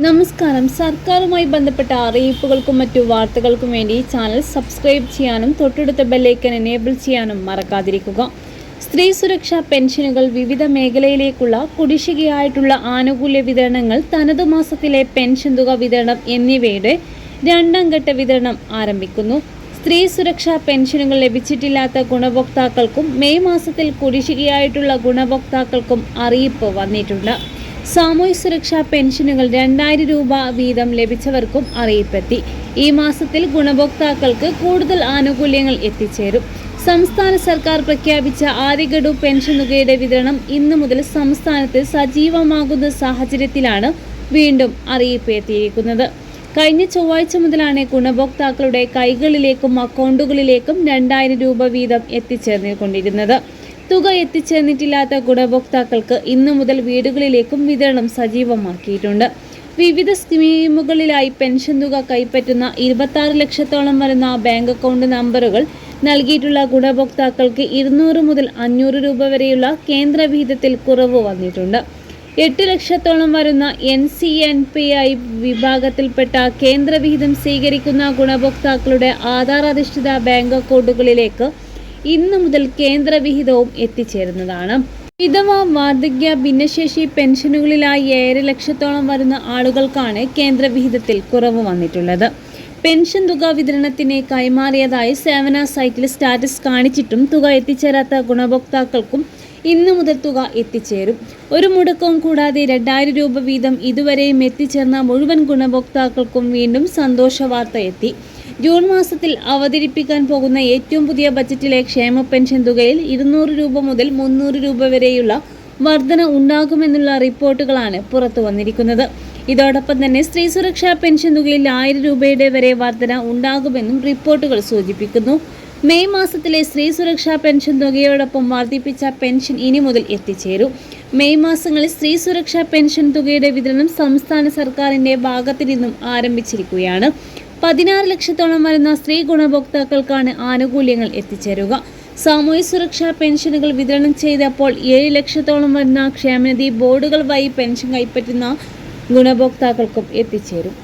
നമസ്കാരം. സർക്കാരുമായി ബന്ധപ്പെട്ട അറിയിപ്പുകൾക്കും മറ്റു വാർത്തകൾക്കും വേണ്ടി ചാനൽ സബ്സ്ക്രൈബ് ചെയ്യാനും തൊട്ടടുത്ത ബെല്ലൈക്കൻ എനേബിൾ ചെയ്യാനും മറക്കാതിരിക്കുക. സ്ത്രീ സുരക്ഷാ പെൻഷനുകൾ, വിവിധ മേഖലയിലേക്കുള്ള കുടിശ്ശികയായിട്ടുള്ള ആനുകൂല്യ വിതരണങ്ങൾ, തനതു മാസത്തിലെ പെൻഷൻ തുക വിതരണം എന്നിവയുടെ രണ്ടാം ഘട്ട വിതരണം ആരംഭിക്കുന്നു. സ്ത്രീ സുരക്ഷാ പെൻഷനുകൾ ലഭിച്ചിട്ടില്ലാത്ത ഗുണഭോക്താക്കൾക്കും മെയ് മാസത്തിൽ കുടിശ്ശികയായിട്ടുള്ള ഗുണഭോക്താക്കൾക്കും അറിയിപ്പ് വന്നിട്ടുണ്ട്. സാമൂഹ്യ സുരക്ഷാ പെൻഷനുകൾ 2000 രൂപ വീതം ലഭിച്ചവർക്കും അറിയിപ്പെത്തി. ഈ മാസത്തിൽ ഗുണഭോക്താക്കൾക്ക് കൂടുതൽ ആനുകൂല്യങ്ങൾ എത്തിച്ചേരും. സംസ്ഥാന സർക്കാർ പ്രഖ്യാപിച്ച ആദ്യ ഗഡു പെൻഷൻ തുകയുടെ വിതരണം ഇന്നു മുതൽ സംസ്ഥാനത്ത് സജീവമാകുന്ന സാഹചര്യത്തിലാണ് വീണ്ടും അറിയിപ്പ് എത്തിയിരിക്കുന്നത്. കഴിഞ്ഞ ചൊവ്വാഴ്ച മുതലാണ് ഗുണഭോക്താക്കളുടെ കൈകളിലേക്കും അക്കൗണ്ടുകളിലേക്കും 2000 രൂപ വീതം എത്തിച്ചേർന്നുകൊണ്ടിരുന്നത്. തുക എത്തിച്ചേർന്നിട്ടില്ലാത്ത ഗുണഭോക്താക്കൾക്ക് ഇന്നു മുതൽ വീടുകളിലേക്കും വിതരണം സജീവമാക്കിയിട്ടുണ്ട്. വിവിധ സ്കീമുകളിലായി പെൻഷൻ തുക കൈപ്പറ്റുന്ന 26 ലക്ഷത്തോളം വരുന്ന ബാങ്ക് അക്കൗണ്ട് നമ്പറുകൾ നൽകിയിട്ടുള്ള ഗുണഭോക്താക്കൾക്ക് 200 മുതൽ 500 രൂപ വരെയുള്ള കേന്ദ്ര വിഹിതത്തിൽ കുറവ് വന്നിട്ടുണ്ട്. 8 ലക്ഷത്തോളം വരുന്ന NCNPI വിഭാഗത്തിൽപ്പെട്ട കേന്ദ്ര വിഹിതം സ്വീകരിക്കുന്ന ഗുണഭോക്താക്കളുടെ ആധാർ അധിഷ്ഠിത ബാങ്ക് അക്കൗണ്ടുകളിലേക്ക് ഇന്നു മുതൽ കേന്ദ്ര വിഹിതവും എത്തിച്ചേരുന്നതാണ്. വിധവ, വാർദ്ധക്യ, ഭിന്നശേഷി പെൻഷനുകളിലായി 7 ലക്ഷത്തോളം വരുന്ന ആളുകൾക്കാണ് കേന്ദ്ര വിഹിതത്തിൽ കുറവ് വന്നിട്ടുള്ളത്. പെൻഷൻ തുക വിതരണത്തിന് കൈമാറിയതായി സേവന സൈറ്റിൽ സ്റ്റാറ്റസ് കാണിച്ചിട്ടും തുക എത്തിച്ചേരാത്ത ഗുണഭോക്താക്കൾക്കും ഇന്നു മുതൽ തുക എത്തിച്ചേരും. ഒരു മുടക്കവും കൂടാതെ 2000 രൂപ വീതം ഇതുവരെയും എത്തിച്ചേർന്ന മുഴുവൻ ഗുണഭോക്താക്കൾക്കും വീണ്ടും സന്തോഷ വാർത്ത എത്തി. ജൂൺ മാസത്തിൽ അവതരിപ്പിക്കാൻ പോകുന്ന ഏറ്റവും പുതിയ ബജറ്റിലെ ക്ഷേമ പെൻഷൻ തുകയിൽ 200 രൂപ മുതൽ 300 രൂപ വരെയുള്ള വർധന ഉണ്ടാകുമെന്നുള്ള റിപ്പോർട്ടുകളാണ് പുറത്തു വന്നിരിക്കുന്നത്. ഇതോടൊപ്പം തന്നെ സ്ത്രീ സുരക്ഷാ പെൻഷൻ തുകയിൽ 1000 രൂപയുടെ വരെ വർധന ഉണ്ടാകുമെന്നും റിപ്പോർട്ടുകൾ സൂചിപ്പിക്കുന്നു. മെയ് മാസത്തിലെ സ്ത്രീ സുരക്ഷാ പെൻഷൻ തുകയോടൊപ്പം വർദ്ധിപ്പിച്ച പെൻഷൻ ഇനി മുതൽ എത്തിച്ചേരും. മെയ് മാസങ്ങളിൽ സ്ത്രീ സുരക്ഷാ പെൻഷൻ തുകയുടെ വിതരണം സംസ്ഥാന സർക്കാരിൻ്റെ ഭാഗത്തു നിന്നും ആരംഭിച്ചിരിക്കുകയാണ്. 16 ലക്ഷത്തോളം വരുന്ന സ്ത്രീ ഗുണഭോക്താക്കൾക്കാണ് ആനുകൂല്യങ്ങൾ എത്തിച്ചേരുക. സാമൂഹ്യ സുരക്ഷാ പെൻഷനുകൾ വിതരണം ചെയ്തപ്പോൾ 7 ലക്ഷത്തോളം വരുന്ന ക്ഷേമനിധി ബോർഡുകൾ വഴി പെൻഷൻ കൈപ്പറ്റുന്ന ഗുണഭോക്താക്കൾക്കും എത്തിച്ചേരും.